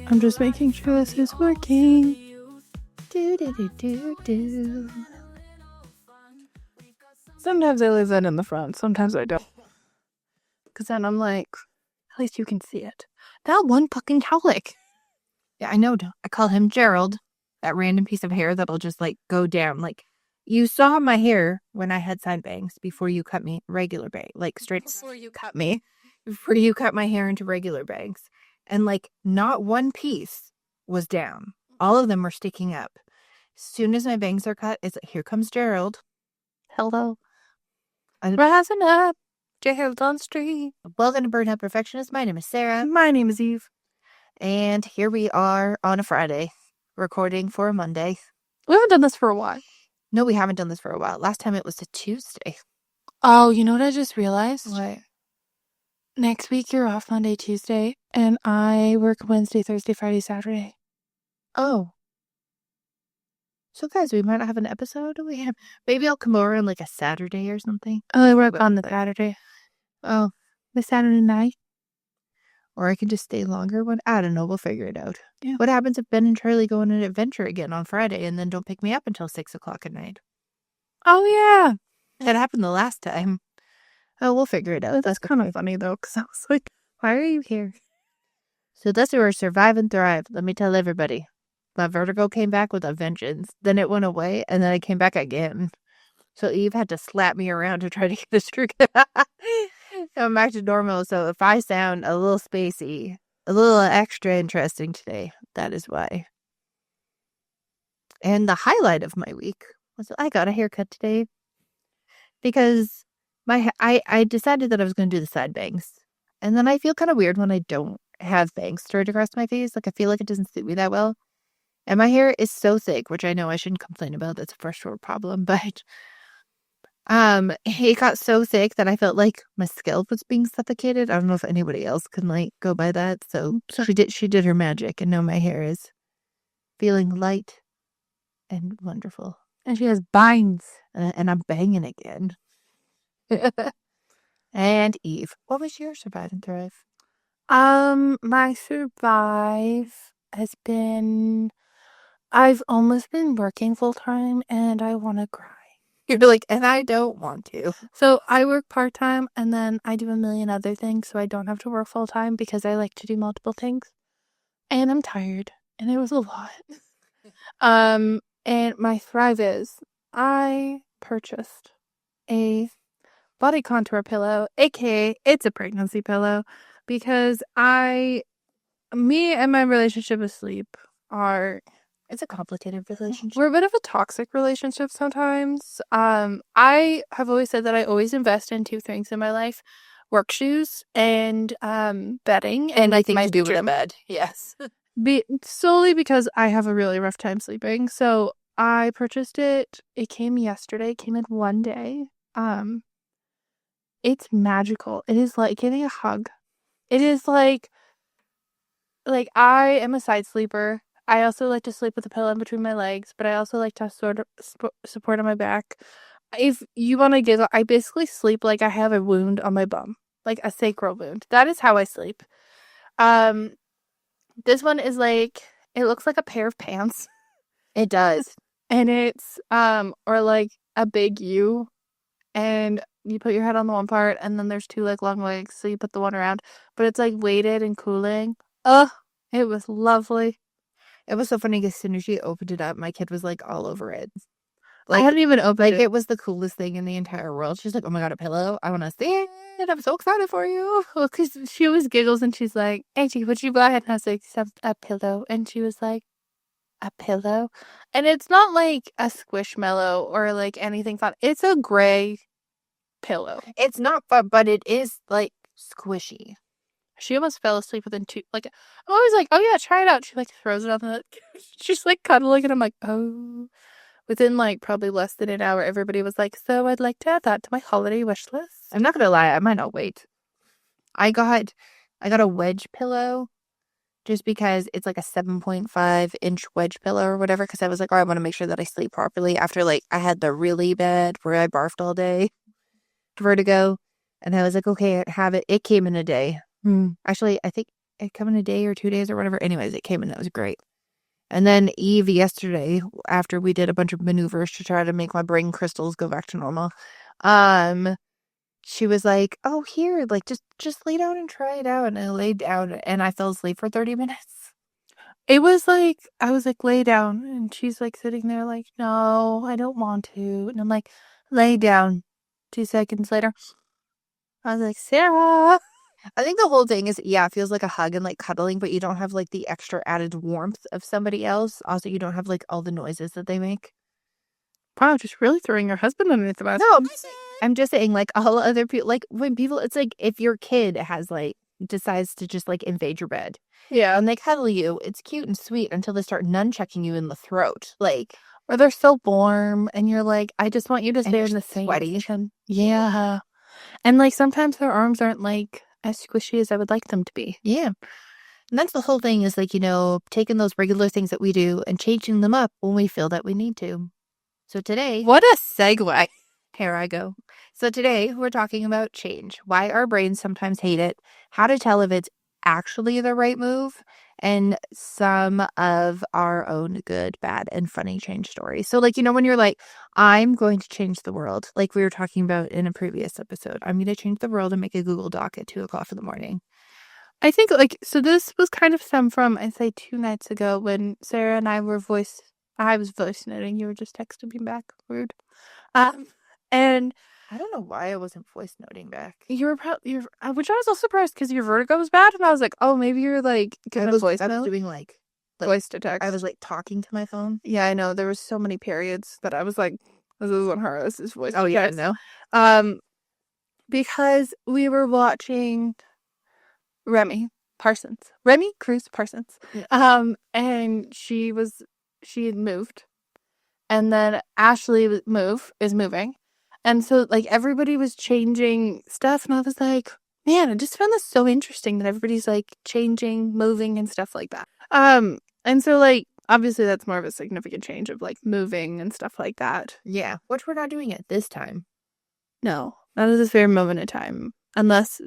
I'm just making sure this is working. Sometimes I leave that in the front. Sometimes I don't. Because then I'm like, at least you can see it. That one fucking cowlick. Yeah, I know. I call him Gerald. That random piece of hair that'll just like go down. Like, you saw my hair when I had side bangs before you cut me regular bang, like straight. Before you cut me. Before you cut my hair into regular bangs. And like, not one piece was down. All of them were sticking up. As soon as my bangs are cut, it's like, here comes Gerald. Hello. Rising up. Gerald on street. Welcome to Burnt Out Perfectionist. My name is Sarah. My name is Eve. And here we are on a Friday, recording for a Monday. We haven't done this for a while. No, we haven't done this for a while. Last time it was a Tuesday. Oh, you know what I just realized? What? Next week you're off Monday, Tuesday, and I work Wednesday, Thursday, Friday, Saturday. Oh. So guys, we might not have an episode. Maybe I'll come over on like a Saturday or something. Oh, I work on the Saturday. Oh, the Saturday night. Or I can just stay longer. I don't know. We'll figure it out. Yeah. What happens if Ben and Charlie go on an adventure again on Friday and then don't pick me up until 6 o'clock at night? Oh, yeah. That happened the last time. Oh, we'll figure it out. That's kind of funny, though, because I was like, why are you here? So that's where survive and thrive. Let me tell everybody. My vertigo came back with a vengeance. Then it went away, and then I came back again. So Eve had to slap me around to try to get this trick. I'm back to normal. So if I sound a little spacey, a little extra interesting today, that is why. And the highlight of my week was I got a haircut today because I decided that I was going to do the side bangs. And then I feel kind of weird when I don't have bangs straight across my face. Like I feel like it doesn't suit me that well. And my hair is so thick, which I know I shouldn't complain about. That's a first world problem, but it got so thick that I felt like my scalp was being suffocated. I don't know if anybody else can like go by that. So she did her magic, and now my hair is feeling light and wonderful. And she has binds, and I'm banging again. And Eve, what was your survive and thrive? My survive has been, I've almost been working full time, and I want to cry. You're like, and I don't want to. So I work part-time, and then I do a million other things, so I don't have to work full-time because I like to do multiple things. And I'm tired, and it was a lot. And my thrive is, I purchased a body contour pillow, aka it's a pregnancy pillow, because me and my relationship with sleep it's a complicated relationship. We're a bit of a toxic relationship sometimes. I have always said that I always invest in two things in my life: work shoes and bedding. And I think my do with bed. Yes. Solely because I have a really rough time sleeping. So I purchased it. It came yesterday. It came in one day. It's magical. It is like getting a hug. It is like I am a side sleeper. I also like to sleep with a pillow in between my legs, but I also like to sort of support on my back. If you want to giggle, I basically sleep like I have a wound on my bum, like a sacral wound. That is how I sleep. This one is like, it looks like a pair of pants. It does. And it's, or like a big U, and you put your head on the one part, and then there's two like long legs, so you put the one around, but it's like weighted and cooling. It was lovely. It was so funny because as soon as she opened it up, my kid was like all over it. Like, I hadn't even opened it. It was the coolest thing in the entire world. She's like, oh my God, a pillow. I want to see it. I'm so excited for you. Well, because she always giggles and she's like, Auntie, would you buy it? And I was like, a pillow. And she was like, a pillow? And it's not like a squishmallow or like anything fun. It's a gray pillow. It's not fun, but it is like squishy. She almost fell asleep within two, like, I'm always like, oh yeah, try it out. She like throws it on the, she's like cuddling, and I'm like, oh. Within like probably less than an hour, everybody was like, so I'd like to add that to my holiday wish list. I'm not gonna lie, I might not wait. I got a wedge pillow just because it's like a 7.5 inch wedge pillow or whatever, because I was like, oh, I want to make sure that I sleep properly after like I had the really bad where I barfed all day vertigo. And I was like, okay, have it. It came in a day. Actually, I think it come in a day or 2 days or whatever. Anyways, it came and that was great. And then Eve yesterday, after we did a bunch of maneuvers to try to make my brain crystals go back to normal, she was like, "Oh, here, like just lay down and try it out." And I laid down and I fell asleep for 30 minutes. It was like, I was like, lay down. And she's like sitting there like, no, I don't want to. And I'm like, lay down. 2 seconds later, I was like, Sarah. I think the whole thing is, yeah, it feels like a hug and like cuddling, but you don't have like the extra added warmth of somebody else. Also, you don't have like all the noises that they make. Wow, just really throwing your husband underneath the bus. No, I'm just saying, like, all other people, like, when people, it's like if your kid has, like, decides to just, like, invade your bed Yeah. and they cuddle you, it's cute and sweet until they start nunchucking you in the throat. Like, Or they're so warm and you're like, I just want you to stay you're in the same sweaty. position. Yeah. And like sometimes their arms aren't like as squishy as I would like them to be. Yeah. And that's the whole thing is, like, taking those regular things that we do and changing them up when we feel that we need to. So today, What a segue. here I go. So today we're talking about change, why our brains sometimes hate it, how to tell if it's actually the right move, and some of our own good, bad, and funny change stories. So, like, when you're like, I'm going to change the world, like we were talking about in a previous episode, I'm going to change the world and make a Google Doc at 2:00 in the morning. I think like, so this was kind of stemmed from, I'd say 2 nights ago when Sarah and I I was voice noting. You were just texting me back. Rude. And I don't know why I wasn't voice noting back. you were which I was also surprised because your vertigo was bad, and I was like, oh, maybe you're like I gonna was voice note, doing like voice to text. I was like talking to my phone. Yeah, I know. There was so many periods that I was like, this isn't her. This is voice. Oh to yeah, text. no. Because we were watching Remy Cruz Parsons. Yeah. And she had moved, and then Ashley is moving, and so like everybody was changing stuff, and I was like, man, I just found this so interesting that everybody's like changing, moving, and stuff like that. And so like obviously that's more of a significant change of like moving and stuff like that. Yeah, which we're not doing it this time. No, not at this very moment in time, unless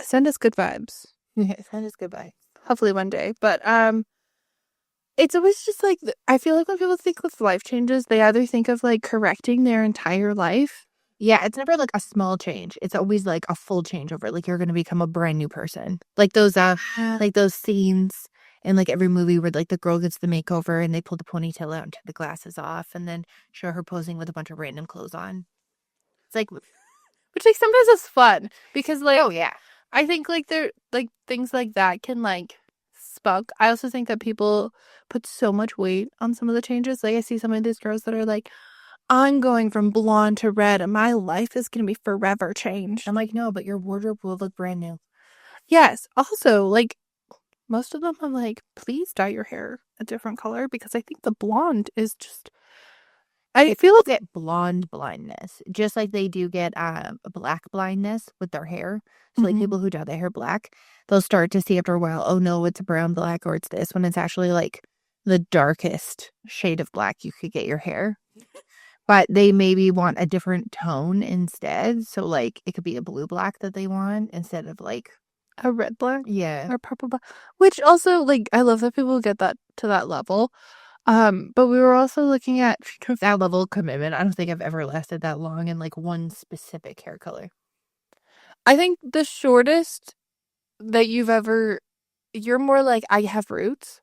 send us good vibes. Yeah, send us goodbye. Hopefully one day, but it's always just like, I feel like when people think with life changes, they either think of like correcting their entire life. Yeah, it's never like a small change. It's always like a full changeover. Like you're gonna become a brand new person. Like those scenes in like every movie where like the girl gets the makeover and they pull the ponytail out and take the glasses off and then show her posing with a bunch of random clothes on. It's like, Which like sometimes is fun because like, oh yeah, I think like they're like things like that can like spark. I also think that people put so much weight on some of the changes. Like I see some of these girls that are like, I'm going from blonde to red and my life is going to be forever changed. I'm like, no, but your wardrobe will look brand new. Yes. Also, like most of them, I'm like, please dye your hair a different color because I think the blonde is just. I feel like get blonde blindness, just like they do get black blindness with their hair. So like people who dye their hair black, they'll start to see after a while, oh no, it's a brown black or it's this, when it's actually like the darkest shade of black you could get your hair. But they maybe want a different tone instead. So like it could be a blue black that they want instead of like a red black, yeah, or purple black, which also like I love that people get that to that level. But we were also looking at that level of commitment. I don't think I've ever lasted that long in like one specific hair color. I think the shortest that you're more like, I have roots.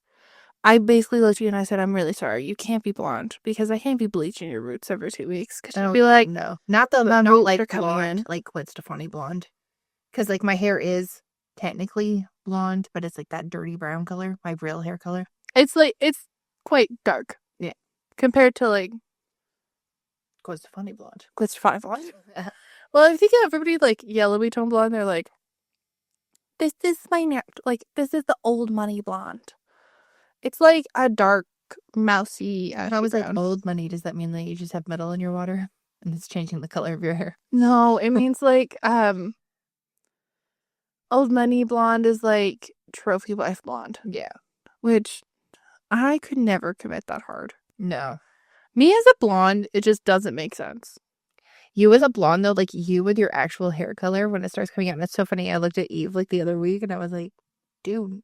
I basically looked at you and I said, I'm really sorry. You can't be blonde because I can't be bleaching your roots every 2 weeks. Because you'd be like, no, not the no, not like they're coming blonde, in. like Gwen Stefani blonde. Because like my hair is technically blonde, but it's like that dirty brown color, my real hair color. It's like, it's quite dark. Yeah. Compared to like Gwen Stefani blonde. Gwen Stefani blonde. Well, I think everybody like yellowy tone blonde, they're like, this is this is the old money blonde. It's like a dark, mousy. I was like, old money, does that mean that you just have metal in your water and it's changing the color of your hair? No, it means like old money blonde is like trophy wife blonde. Yeah. Which I could never commit that hard. No. Me as a blonde, it just doesn't make sense. You as a blonde though, like you with your actual hair color when it starts coming out, and it's so funny. I looked at Eve like the other week and I was like, dude,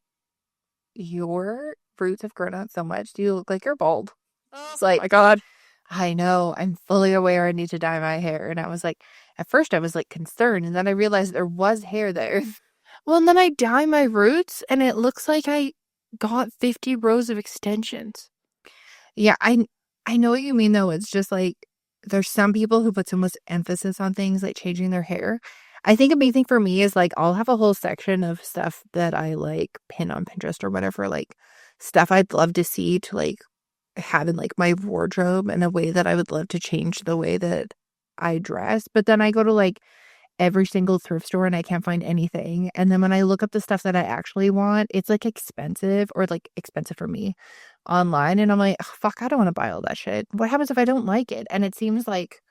your roots have grown out so much. You look like you're bald. Oh Like, my God. I know, I'm fully aware I need to dye my hair. And I was like, at first I was like concerned, and then I realized there was hair there. Well, and then I dye my roots, and it looks like I got 50 rows of extensions. Yeah, I know what you mean though. It's just like there's some people who put so much emphasis on things like changing their hair. I think a big thing for me is like I'll have a whole section of stuff that I like pin on Pinterest or whatever, like stuff I'd love to see to like have in like my wardrobe in a way that I would love to change the way that I dress. But then I go to like every single thrift store and I can't find anything. And then when I look up the stuff that I actually want, it's like expensive or like expensive for me online. And I'm like, "Ugh, fuck, I don't want to buy all that shit. What happens if I don't like it?" And it seems like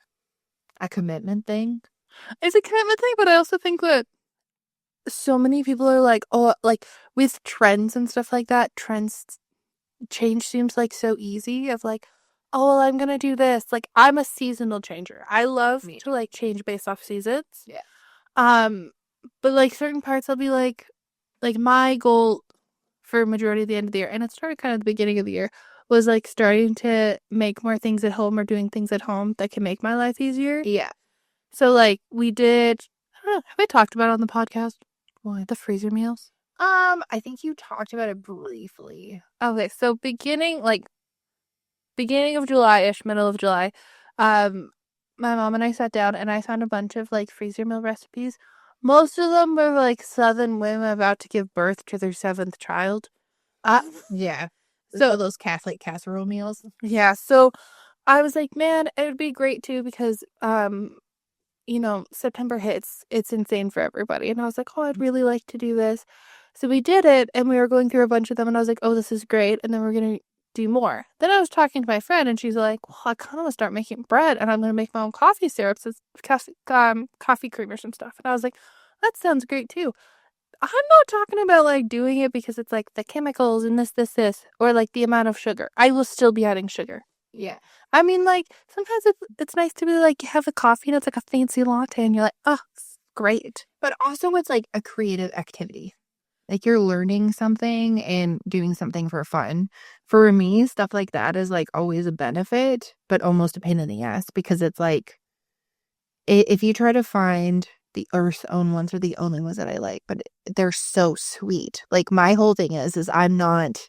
a commitment thing. It's a commitment thing, but I also think that so many people are like, oh, like with trends and stuff like that, trends change seems like so easy of like, oh, well, I'm gonna do this. Like, I'm a seasonal changer. I love Me to like change based off seasons. Yeah. Um, but like certain parts, I'll be like my goal for majority of the end of the year, and it started kind of the beginning of the year, was like starting to make more things at home or doing things at home that can make my life easier. Yeah. So like we did, I don't know, have I talked about it on the podcast? What? The freezer meals? I think you talked about it briefly. Okay, so beginning of July-ish, middle of July, um, my mom and I sat down and I found a bunch of like freezer meal recipes. Most of them were like Southern women about to give birth to their 7th child. Uh, Yeah. so Those Catholic casserole meals. yeah, so I was like, man, it would be great too because September hits, it's insane for everybody. And I was like, oh, I'd really like to do this. So we did it and we were going through a bunch of them and I was like, oh, this is great. And then we're going to do more. Then I was talking to my friend and she's like, well, I kind of want to start making bread and I'm going to make my own coffee syrups, coffee creamers and stuff. And I was like, that sounds great too. I'm not talking about like doing it because it's like the chemicals and this, or like the amount of sugar. I will still be adding sugar. Yeah. I mean, like, sometimes it's nice to be like, you have a coffee and it's like a fancy latte and you're like, oh, great. But also it's like a creative activity. Like you're learning something and doing something for fun. For me, stuff like that is like always a benefit, but almost a pain in the ass because it's like if you try to find the Earth's own ones are the only ones that I like, but they're so sweet. Like my whole thing is I'm not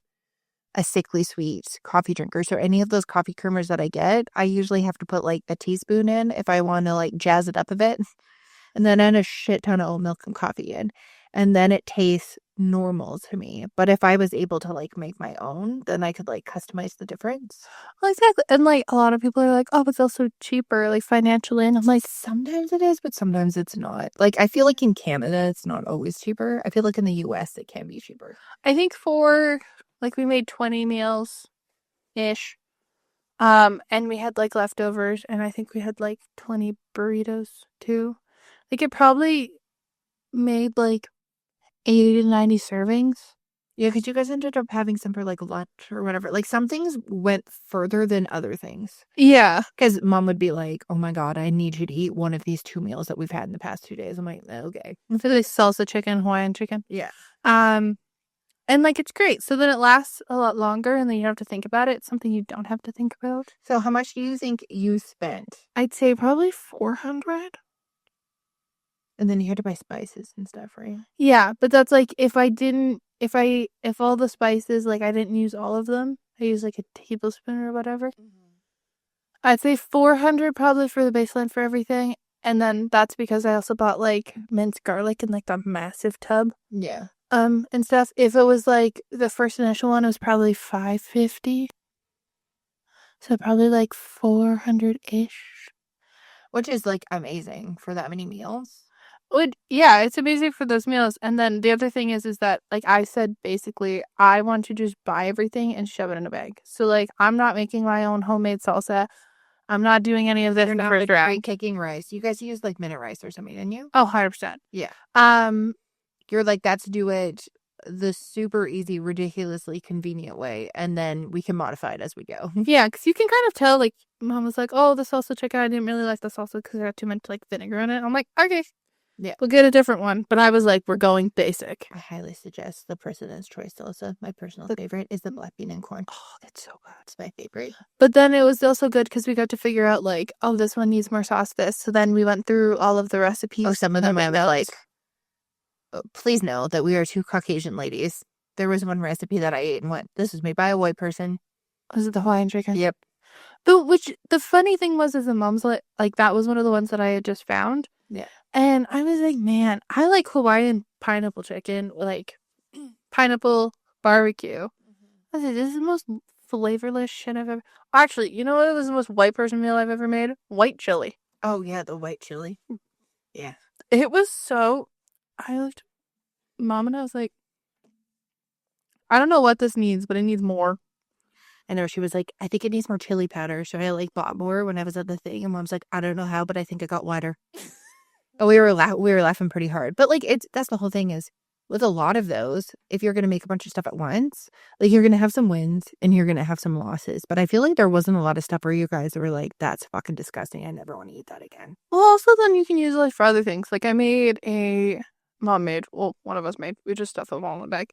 a sickly sweet coffee drinker. So any of those coffee creamers that I get, I usually have to put like a teaspoon in if I want to like jazz it up a bit. And then add a shit ton of oat milk and coffee in. And then it tastes normal to me. But if I was able to like make my own, then I could like customize the difference. Well, exactly. And like, a lot of people are like, oh, but it's also cheaper, like financially. And I'm like, Sometimes it is, but sometimes it's not. Like I feel like in Canada, it's not always cheaper. I feel like in the US, it can be cheaper. I think we made 20 meals ish. And we had like leftovers, and I think we had like 20 burritos too. Like, it probably made like 80 to 90 servings. Yeah, because you guys ended up having some for like lunch or whatever. Like some things went further than other things. Yeah. Because mom would be like, oh my God, I need you to eat one of these 2 meals that we've had in the past 2 days. I'm like, okay. I feel like salsa chicken, Hawaiian chicken. Yeah. And like it's great. So then it lasts a lot longer and then you don't have to think about it. It's something you don't have to think about. So how much do you think you spent? I'd say probably 400. And then you had to buy spices and stuff, right? Yeah, but that's like if all the spices, like I didn't use all of them, I used like a tablespoon or whatever. I'd say 400 probably for the baseline for everything. And then that's because I also bought like minced garlic in like the massive tub. Yeah. And stuff. If it was like the first initial one, it was probably $5.50. So probably like 400-ish. Which is like amazing for that many meals. Yeah, it's amazing for those meals. And then the other thing is that like I said, basically, I want to just buy everything and shove it in a bag. So like I'm not making my own homemade salsa. I'm not doing any of this. You're not like straight kicking rice. You guys used like minute rice or something, didn't you? Oh, 100%. Yeah. You're like, let's do it the super easy, ridiculously convenient way, and then we can modify it as we go. Yeah, because you can kind of tell, like, mom was like, oh, the salsa chicken, I didn't really like the salsa because it had too much, like, vinegar in it. I'm like, okay. Yeah. We'll get a different one. But I was like, we're going basic. I highly suggest the President's Choice salsa. My personal favorite is the black bean and corn. Oh, that's so good. It's my favorite. But then it was also good because we got to figure out like, oh, this one needs more sauce. So then we went through all of the recipes. Oh, some of them I was like, oh, please know that we are two Caucasian ladies. There was one recipe that I ate and went, this was made by a white person. Was it the Hawaiian chicken? Yep. But which the funny thing was, is the mom's like that was one of the ones that I had just found. Yeah. And I was like, man, I like Hawaiian pineapple chicken, like pineapple barbecue. I was like, this is the most flavorless shit I've ever. Actually, you know what was the most white person meal I've ever made? White chili. Oh yeah, the white chili. Yeah. It was so. I looked, Mom, and I was like, I don't know what this needs, but it needs more. I know, she was like, I think it needs more chili powder. So I like bought more when I was at the thing. And Mom's like, I don't know how, but I think it got wider. But we were laughing pretty hard. But like that's the whole thing is with a lot of those, if you're gonna make a bunch of stuff at once, like you're gonna have some wins and you're gonna have some losses. But I feel like there wasn't a lot of stuff where you guys were like, that's fucking disgusting. I never want to eat that again. Well, also then you can use it like for other things. Like one of us made. We just stuffed them all in the bag.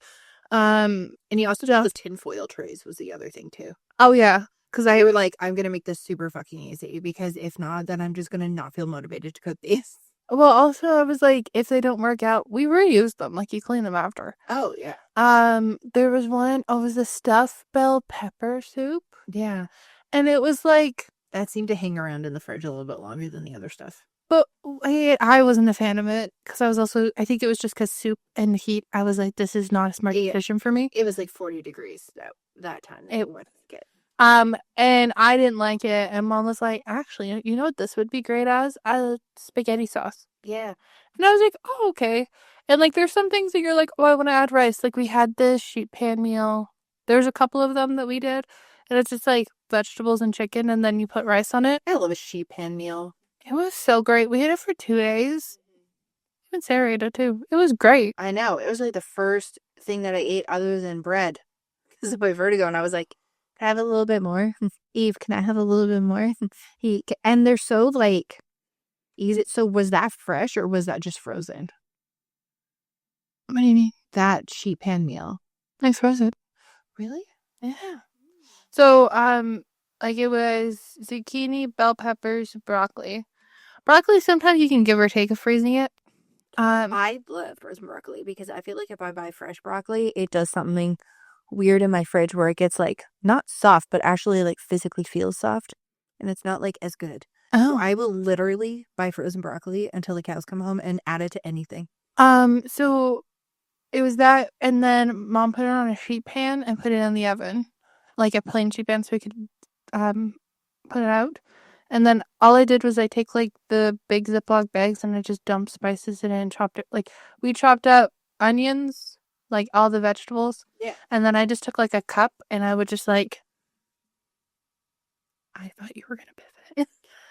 And you also did tinfoil trays was the other thing too. Oh yeah. Because I were like, I'm gonna make this super fucking easy because if not, then I'm just gonna not feel motivated to cook these. Well, also I was like, if they don't work out, we reuse them. Like you clean them after. Oh yeah. There was one. Oh, it was the stuffed bell pepper soup. Yeah. And it was like, that seemed to hang around in the fridge a little bit longer than the other stuff. but I wasn't a fan of it because I think it was just because soup and heat. I was like, this is not a smart decision for me. It was like 40 degrees that time. It went good. And I didn't like it. And Mom was like, actually, you know what this would be great as? A spaghetti sauce. Yeah. And I was like, oh, okay. And like, there's some things that you're like, oh, I want to add rice. Like we had this sheet pan meal. There's a couple of them that we did. And it's just like vegetables and chicken. And then you put rice on it. I love a sheet pan meal. It was so great. We had it for 2 days. Even Sarah ate it too. It was great. I know. It was like the first thing that I ate other than bread because of my vertigo. And I was like, can I have a little bit more? Eve, can I have a little bit more? And they're so like easy. So was that fresh or was that just frozen? What do you mean? That sheet pan meal. I frozen. Really? Yeah. So, like it was zucchini, bell peppers, broccoli. Broccoli, sometimes you can give or take of freezing it. I love frozen broccoli because I feel like if I buy fresh broccoli, it does something weird in my fridge where it gets like not soft, but actually like physically feels soft, and it's not like as good. Oh, So I will literally buy frozen broccoli until the cows come home and add it to anything. so it was that, and then Mom put it on a sheet pan and put it in the oven, like a plain sheet pan, so we could put it out. And then all I did was I take like the big Ziploc bags and I just dumped spices in it and chopped it. Like we chopped up onions, like all the vegetables. Yeah. And then I just took like a cup and I would just like. I thought you were gonna pivot.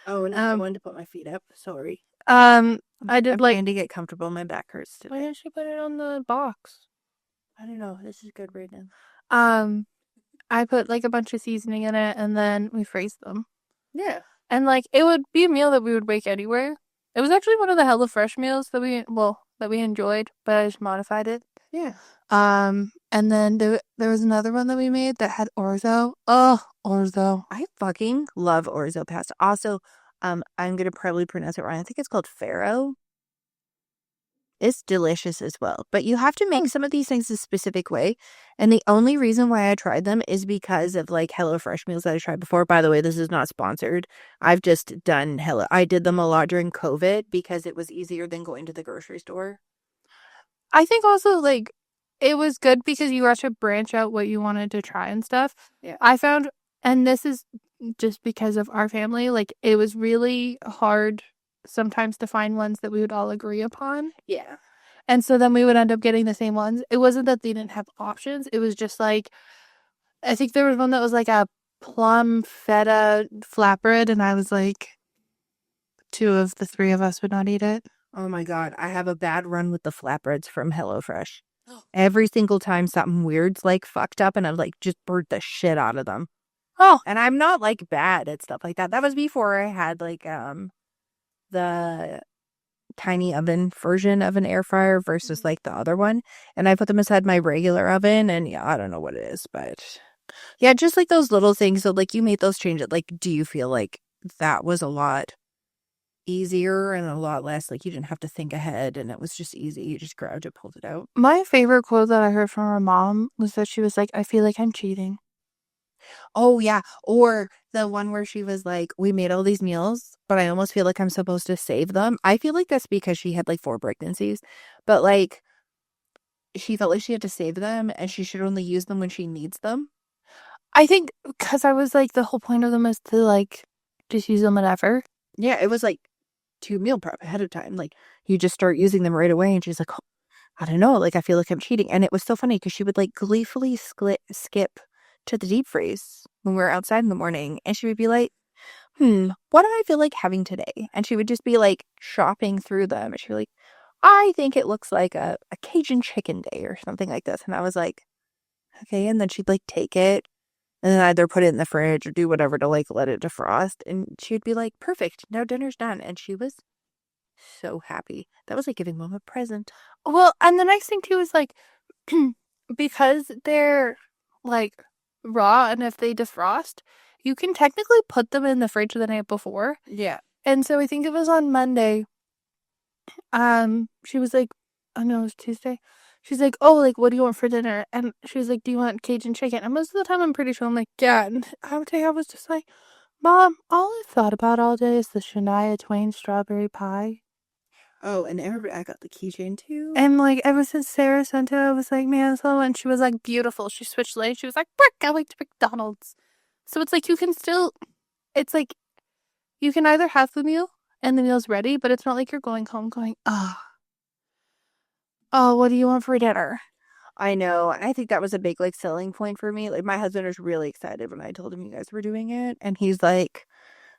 Oh, and I wanted to put my feet up. Sorry. I did I'm like. trying to get comfortable. My back hurts today. Why didn't she put it on the box? I don't know. This is good right now. I put like a bunch of seasoning in it and then we freeze them. Yeah. And like it would be a meal that we would make anywhere. It was actually one of the HelloFresh meals that we enjoyed, but I just modified it. Yeah. And then there was another one that we made that had orzo. Oh, orzo. I fucking love orzo pasta. Also, I'm gonna probably pronounce it wrong. I think it's called farro. It's delicious as well. But you have to make some of these things a specific way. And the only reason why I tried them is because of like HelloFresh meals that I tried before. By the way, this is not sponsored. I've just done I did them a lot during COVID because it was easier than going to the grocery store. I think also like it was good because you got to branch out what you wanted to try and stuff. Yeah. I found, and this is just because of our family, like it was really hard sometimes to find ones that we would all agree upon. Yeah. And so then we would end up getting the same ones. It wasn't that they didn't have options. It was just like, I think there was one that was like a plum feta flatbread. And I was like, 2 of the 3 of us would not eat it. Oh my God. I have a bad run with the flatbreads from HelloFresh. Every single time something weird's like fucked up and I've like just burnt the shit out of them. Oh. And I'm not like bad at stuff like that. That was before I had like the tiny oven version of an air fryer versus like the other one. And I put them inside my regular oven, and yeah, I don't know what it is, but yeah, just like those little things. So like you made those changes. Like, do you feel like that was a lot easier and a lot less like you didn't have to think ahead and it was just easy? You just grabbed it, pulled it out. My favorite quote that I heard from her mom was that she was like, I feel like I'm cheating. Oh yeah. Or the one where she was like, we made all these meals, but I almost feel like I'm supposed to save them. I feel like that's because she had like 4 pregnancies, but like she felt like she had to save them and she should only use them when she needs them. I think because I was like, the whole point of them is to like just use them whenever. Yeah, it was like to meal prep ahead of time. Like you just start using them right away. And she's like, oh, I don't know. Like I feel like I'm cheating. And it was so funny because she would like gleefully skip to the deep freeze when we were outside in the morning. And she would be like, what do I feel like having today? And she would just be like shopping through them. And she'd be like, I think it looks like a Cajun chicken day or something like this. And I was like, okay. And then she'd like take it and then either put it in the fridge or do whatever to like let it defrost. And she'd be like, perfect. Now dinner's done. And she was so happy. That was like giving mom a present. Well, and the nice thing too is like, because they're like raw and if they defrost, you can technically put them in the fridge the night before. Yeah. And so I think it was on Monday. She was like, oh no, it was Tuesday. She's like, oh, like, what do you want for dinner? And she was like, do you want Cajun chicken? And most of the time, I'm pretty sure I'm like, yeah. And I was just like, Mom, all I've thought about all day is the Shania Twain strawberry pie. Oh, and everybody, I got the keychain too. And like, ever since Sarah sent it, I was like, man, so, and she was like, beautiful. She switched lanes. She was like, Brick, I like to McDonald's. So it's like, you can still, it's like, you can either have the meal and the meal's ready, but it's not like you're going home going, oh, what do you want for dinner? I know. And I think that was a big like selling point for me. Like my husband was really excited when I told him you guys were doing it. And he's like,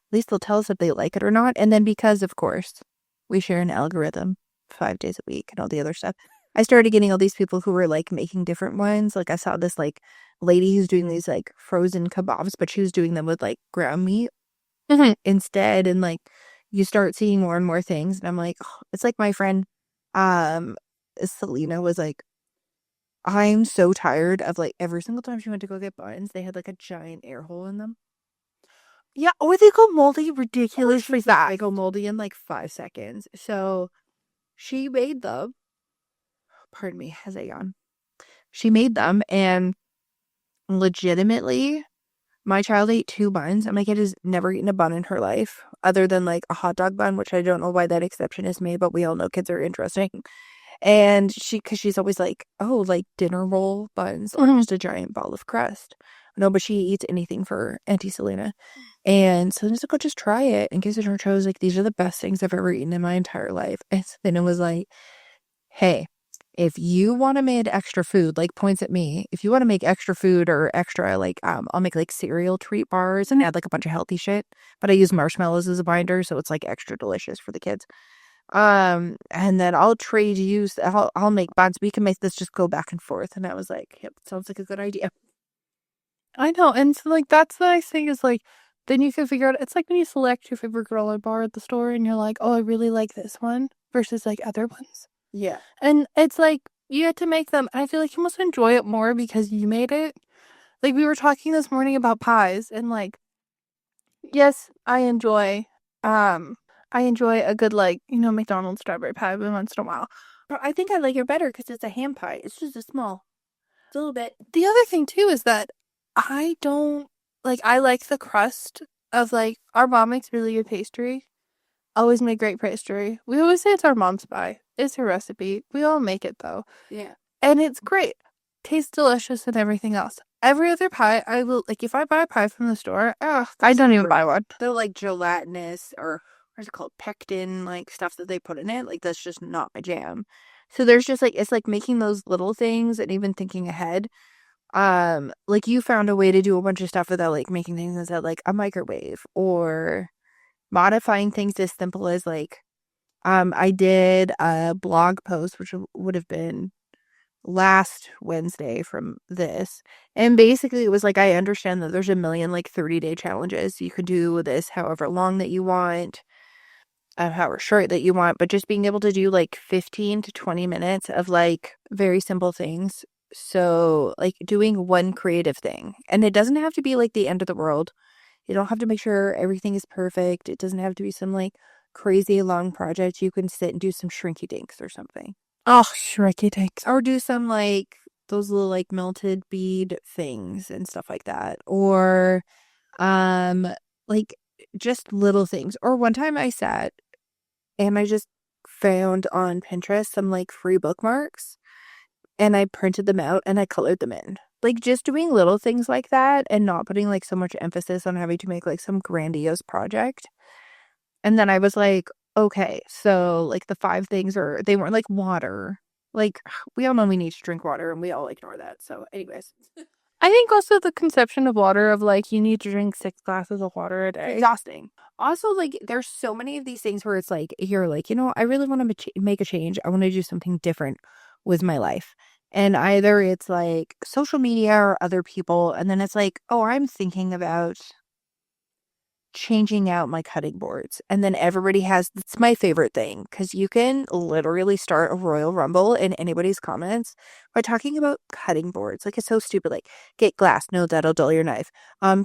at least they'll tell us if they like it or not. And then because of course we share an algorithm 5 days a week and all the other stuff, I started getting all these people who were like making different ones. Like I saw this like lady who's doing these like frozen kebabs, but she was doing them with like ground meat instead. And like you start seeing more and more things. And I'm like, oh, it's like my friend um Selena was like, I'm so tired of like every single time she went to go get buns, they had like a giant air hole in them. Yeah, or they go moldy Or ridiculously she's like, fast. they go moldy in like 5 seconds. So she made them. Pardon me, as I yawn. She made them, and legitimately, my child ate 2 buns. And my kid has never eaten a bun in her life, other than like a hot dog bun, which I don't know why that exception is made, but we all know kids are interesting. And because she's always like, oh, like dinner roll buns or just a giant ball of crust. No, but she eats anything for Auntie Selena. And so I was like, oh, just try it. And gives it her chose like, these are the best things I've ever eaten in my entire life. And so then it was like, hey, if you want to make extra food, like points at me, if you want to make extra food or extra, like, I'll make like cereal treat bars and add like a bunch of healthy shit. But I use marshmallows as a binder. So it's like extra delicious for the kids. And then I'll trade you. I'll make buns. We can make this just go back and forth. And I was like, yep, sounds like a good idea. I know, and so like that's the nice thing is like then you can figure out it's like when you select your favorite granola bar at the store and you're like, oh, I really like this one versus like other ones. Yeah. And it's like you had to make them. And I feel like you must enjoy it more because you made it. Like we were talking this morning about pies and like yes, I enjoy a good like, McDonald's strawberry pie every once in a while. But I think I like it better because it's a ham pie. It's just a small, it's a little bit. The other thing too is that I like the crust of like our mom makes really good pastry. Always make great pastry. We always say it's our mom's pie. It's her recipe. We all make it though. Yeah. And it's great. Tastes delicious and everything else. Every other pie, I will like if I buy a pie from the store, I don't even buy one. They're like gelatinous or what's it called? Pectin, like stuff that they put in it. Like that's just not my jam. So there's just like it's like making those little things and even thinking ahead. Like you found a way to do a bunch of stuff without like making things inside like a microwave or modifying things as simple as like I did a blog post which would have been last Wednesday from this. And basically it was like I understand that there's a million like 30-day challenges. You can do this however long that you want. however short that you want, but just being able to do like 15 to 20 minutes of like very simple things. So, like doing one creative thing. And it doesn't have to be like the end of the world. You don't have to make sure everything is perfect. It doesn't have to be some like crazy long project. You can sit and do some shrinky dinks or something. Oh, shrinky dinks. Or do some like those little like melted bead things and stuff like that. Or um like just little things. Or one time I sat and I just found on Pinterest some like free bookmarks and I printed them out and I colored them in. Like just doing little things like that and not putting like so much emphasis on having to make like some grandiose project. And then I was like, okay, so like the 5 things they weren't like water. Like we all know we need to drink water and we all ignore that. So, anyways. I think also the conception of water of like you need to drink 6 glasses of water a day. Exhausting. Also, like there's so many of these things where it's like you're like, I really want to make a change. I want to do something different with my life. And either it's like social media or other people, and then it's like, oh, I'm thinking about changing out my cutting boards. And then everybody that's my favorite thing, because you can literally start a Royal Rumble in anybody's comments by talking about cutting boards. Like, it's so stupid. Like, get glass, no, that'll dull your knife.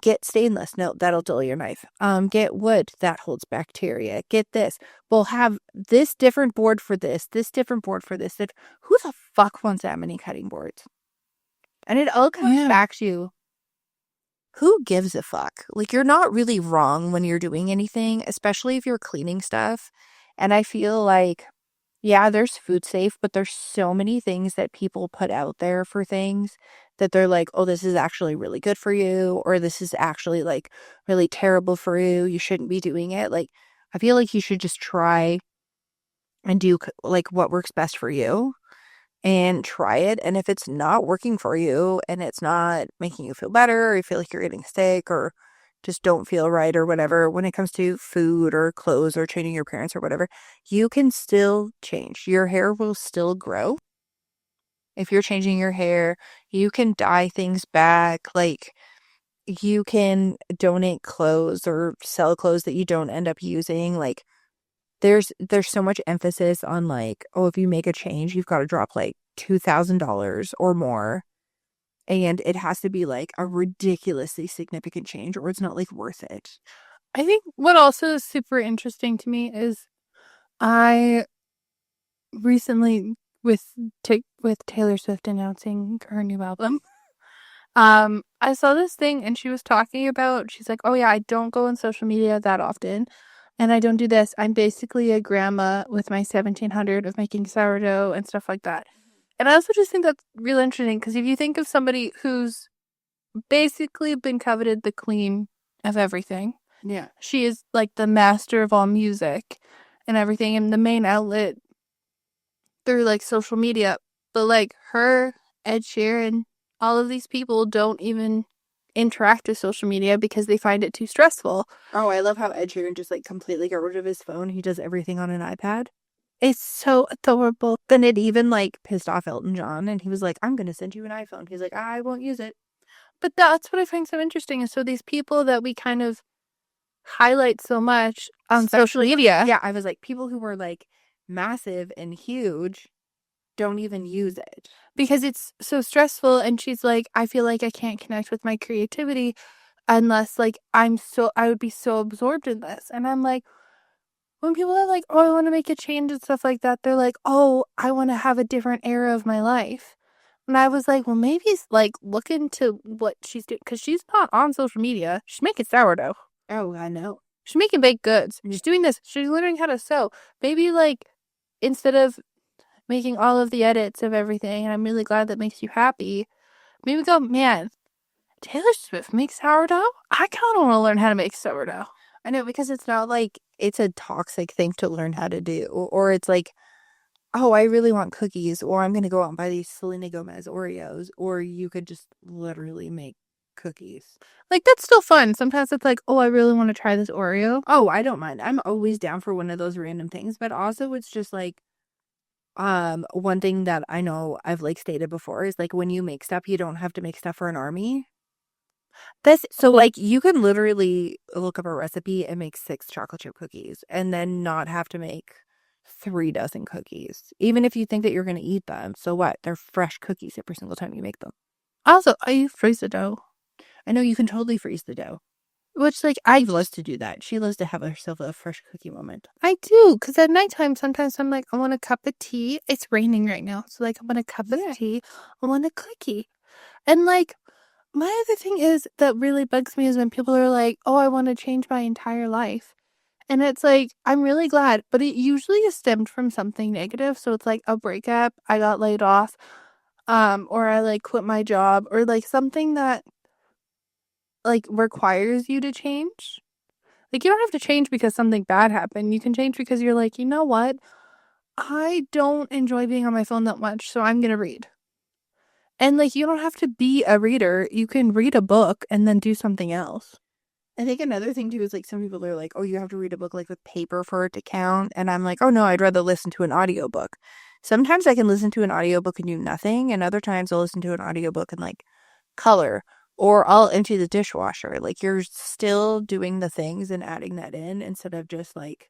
Get stainless, no, that'll dull your knife. Get wood, that holds bacteria. Get this. We'll have this different board for this different board for this. Who the fuck wants that many cutting boards? And it all comes back to who gives a fuck? Like, you're not really wrong when you're doing anything, especially if you're cleaning stuff. And I feel like, yeah, there's food safe, but there's so many things that people put out there for things that they're like, oh, this is actually really good for you, or this is actually like really terrible for you. You shouldn't be doing it. Like, I feel like you should just try and do like what works best for you and try it. And if it's not working for you and it's not making you feel better, or you feel like you're getting sick or just don't feel right or whatever, when it comes to food or clothes or training your parents or whatever, you can still change. Your hair will still grow. If you're changing your hair, you can dye things back. Like, you can donate clothes or sell clothes that you don't end up using. Like, there's so much emphasis on like, oh, if you make a change, you've got to drop like $2,000 or more. And it has to be like a ridiculously significant change or it's not like worth it. I think what also is super interesting to me is I recently with Taylor Swift announcing her new album. I saw this thing and she was talking about, she's like, oh yeah, I don't go on social media that often. And I don't do this. I'm basically a grandma with my 1700 of making sourdough and stuff like that. And I also just think that's really interesting because if you think of somebody who's basically been coveted the queen of everything. Yeah. She is like the master of all music and everything and the main outlet through like social media. But like her, Ed Sheeran, all of these people don't even interact with social media because they find it too stressful. Oh, I love how Ed Sheeran just like completely got rid of his phone. He does everything on an iPad. It's so adorable. Then it even like pissed off Elton John and he was like, I'm going to send you an iPhone. He's like, I won't use it. But that's what I find so interesting. And so these people that we kind of highlight so much on social media. Yeah, I was like, people who were like massive and huge don't even use it because it's so stressful. And she's like, I feel like I can't connect with my creativity unless like I would be so absorbed in this. And I'm like, when people are like, oh, I want to make a change and stuff like that, they're like, oh, I want to have a different era of my life. And I was like, well, maybe like look into what she's doing because she's not on social media. She's making sourdough. Oh, I know. She's making baked goods. She's doing this. She's learning how to sew. Maybe like instead of making all of the edits of everything, and I'm really glad that makes you happy. Maybe go, man, Taylor Swift makes sourdough? I kind of want to learn how to make sourdough. I know, because it's not like it's a toxic thing to learn how to do. Or it's like, oh, I really want cookies, or I'm going to go out and buy these Selena Gomez Oreos. Or you could just literally make cookies. Like, that's still fun. Sometimes it's like, oh, I really want to try this Oreo. Oh, I don't mind. I'm always down for one of those random things. But also, it's just like, one thing that I know I've like stated before is like when you make stuff, you don't have to make stuff for an army. This so like you can literally look up a recipe and make 6 chocolate chip cookies and then not have to make 3 dozen cookies, even if you think that you're going to eat them. So what? They're fresh cookies every single time you make them. Also, I freeze the dough. I know you can totally freeze the dough. Which, like, Eve loves to do that. She loves to have herself a fresh cookie moment. I do, because at nighttime, sometimes I'm like, I want a cup of tea. It's raining right now. So, like, I want a cup of tea. I want a cookie. And, like, my other thing is that really bugs me is when people are like, oh, I want to change my entire life. And it's like, I'm really glad, but it usually is stemmed from something negative. So it's like a breakup, I got laid off, or I like quit my job, or like something that like requires you to change. Like you don't have to change because something bad happened. You can change because you're like, you know what? I don't enjoy being on my phone that much, so I'm gonna read. And like you don't have to be a reader. You can read a book and then do something else. I think another thing too is like some people are like, oh, you have to read a book like with paper for it to count. And I'm like, oh no, I'd rather listen to an audiobook. Sometimes I can listen to an audiobook and do nothing, and other times I'll listen to an audiobook and like color or I'll empty the dishwasher. Like you're still doing the things and adding that in instead of just like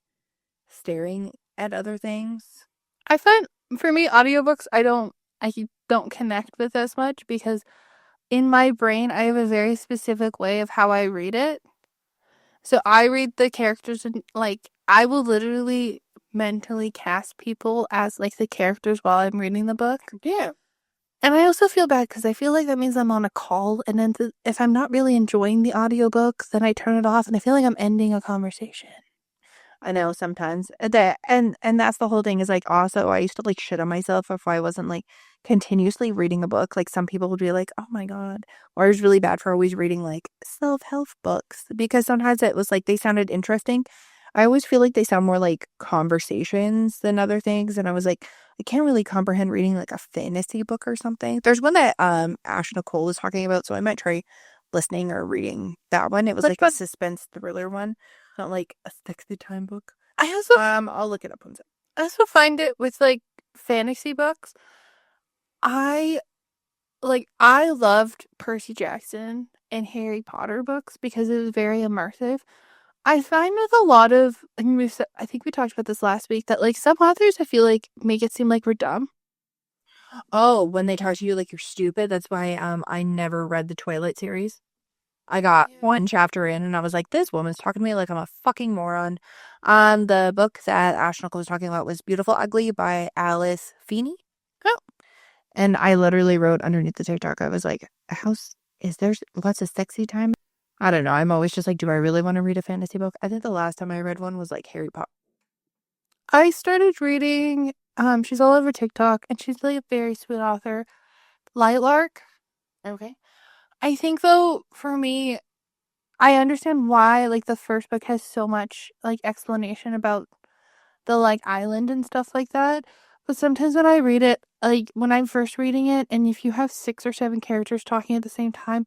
staring at other things. I find for me audiobooks I don't connect with as much because in my brain I have a very specific way of how I read it. So I read the characters and like I will literally mentally cast people as like the characters while I'm reading the book. Yeah. And I also feel bad because I feel like that means I'm on a call and then if I'm not really enjoying the audiobook, then I turn it off and I feel like I'm ending a conversation. I know sometimes that and that's the whole thing is like also I used to like shit on myself if I wasn't like continuously reading a book. Like some people would be like, "Oh my God." Or I was really bad for always reading like self-help books because sometimes it was like they sounded interesting. I always feel like they sound more like conversations than other things and I was like I can't really comprehend reading like a fantasy book or something. There's one that Ash Nicole is talking about, so I might try listening or reading that one. It was Which like a one? suspense thriller one. Not like a sexy time book. I also I'll look it up one second. I also find it with like fantasy books. I I loved Percy Jackson and Harry Potter books because it was very immersive. I find with a lot of, I think we talked about this last week, that like some authors I feel like make it seem like we're dumb. Oh, when they talk to you like you're stupid, that's why I never read the Twilight series. I got one chapter in and I was like, this woman's talking to me like I'm a fucking moron. The book that Ash Nicole was talking about was Beautiful Ugly by Alice Feeney. Oh, And I literally wrote underneath the TikTok, I was like, is there lots of sexy time? I don't know. I'm always just like, do I really want to read a fantasy book? I think the last time I read one was like Harry Potter. I started reading, she's all over TikTok and she's like a very sweet author, Lightlark. Okay. I think though, for me, I understand why like the first book has so much like explanation about the like island and stuff like that. But sometimes when I read it, like when I'm first reading it, and if you have 6 or 7 characters talking at the same time,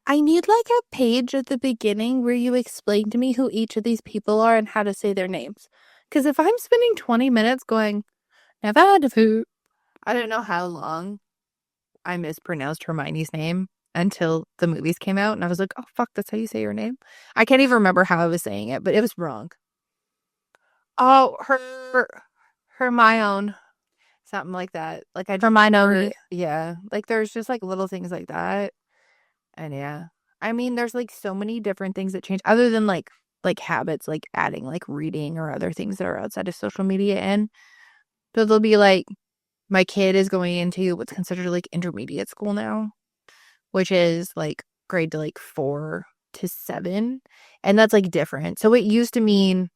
I need like a page at the beginning where you explain to me who each of these people are and how to say their names. Because if I'm spending 20 minutes going, Nevada food, I don't know how long I mispronounced Hermione's name until the movies came out. And I was like, oh, fuck, that's how you say your name? I can't even remember how I was saying it, but it was wrong. oh, Hermione, Something like that. Like I just Hermione. yeah. Like there's just like little things like that. And yeah. I mean, there's like so many different things that change other than like habits, like adding like reading or other things that are outside of social media in. So they'll be like my kid is going into what's considered like intermediate school now, which is like grade to like 4 to 7. And that's like different. So it used to mean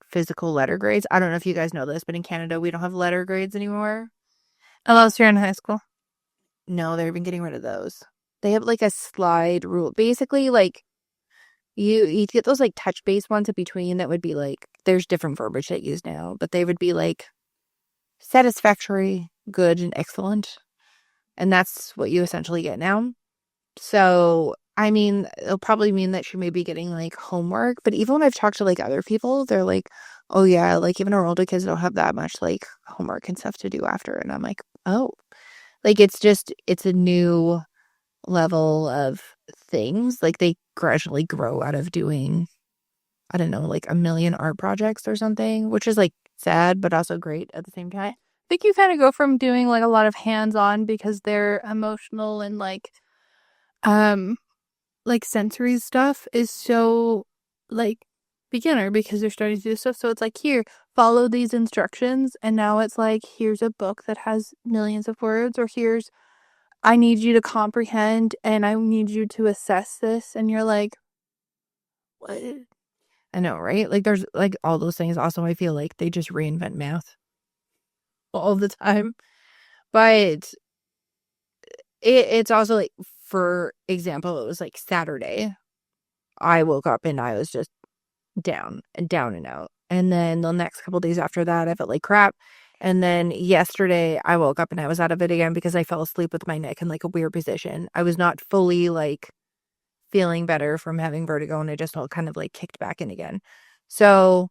physical letter grades. I don't know if you guys know this, but in Canada, we don't have letter grades anymore. Unless you're in high school. No, they're even getting rid of those. They have like a slide rule. Basically, like you get those like touch based ones in between that would be like there's different verbiage that used now, but they would be like satisfactory, good, and excellent. And that's what you essentially get now. So I mean, it'll probably mean that she may be getting like homework, but even when I've talked to like other people, they're like, oh yeah, like even our older kids don't have that much like homework and stuff to do after. And I'm like, oh, like it's a new level of things. Like they gradually grow out of doing, I don't know, like a million art projects or something, which is like sad, but also great at the same time. I think you kind of go from doing like a lot of hands-on because they're emotional and um like sensory stuff is so like beginner because you're starting to do stuff. So it's like, here, follow these instructions. And now it's like, here's a book that has millions of words, or here's, I need you to comprehend and I need you to assess this. And you're like, what? I know, right? Like there's like all those things. Also, I feel like they just reinvent math all the time. But it's also like, for example, it was like Saturday. I woke up and I was just down and down and out. And then the next couple days after that, I felt like crap. And then yesterday, I woke up and I was out of it again because I fell asleep with my neck in like a weird position. I was not fully like feeling better from having vertigo, and it just all kind of like kicked back in again. So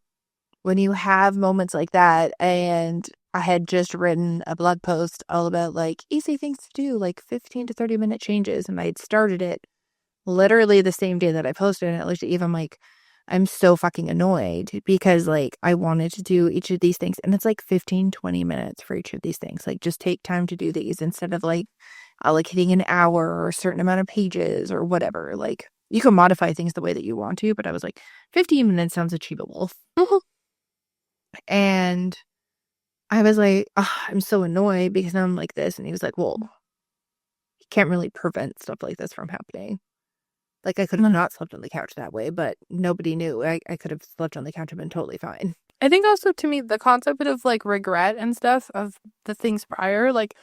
when you have moments like that, and I had just written a blog post all about like easy things to do, like 15 to 30-minute changes, and I had started it literally the same day that I posted it. At least even like, I'm so fucking annoyed because like I wanted to do each of these things, and it's like 15-20 minutes for each of these things. Like just take time to do these instead of like allocating an hour or a certain amount of pages or whatever. Like you can modify things the way that you want to, but I was like, 15 minutes sounds achievable. And I was like, oh, I'm so annoyed because I'm like this. And he was like, well, you can't really prevent stuff like this from happening. Like, I could have not slept on the couch that way, but nobody knew. I could have slept on the couch and been totally fine. I think also, to me, the concept of like regret and stuff of the things prior, like,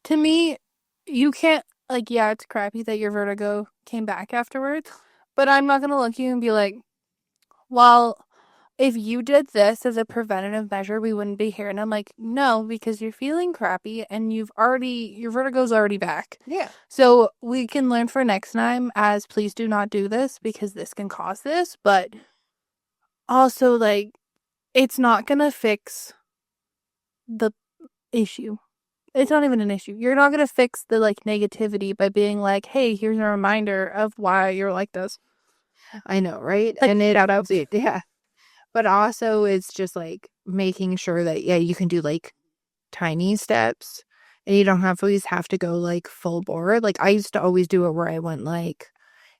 to me, you can't, like, yeah, it's crappy that your vertigo came back afterwards, but I'm not gonna look at you and be like, well, if you did this as a preventative measure, we wouldn't be here. And I'm like, no, because you're feeling crappy and your vertigo's already back. Yeah. So we can learn for next time as, please do not do this because this can cause this. But also, like, it's not gonna fix the issue. It's not even an issue. You're not gonna fix the like negativity by being like, hey, here's a reminder of why you're like this. I know, right? Like, And shout outs. yeah. But also, it's just like making sure that, yeah, you can do like tiny steps and you don't always have to go like full bore. Like, I used to always do it where I went like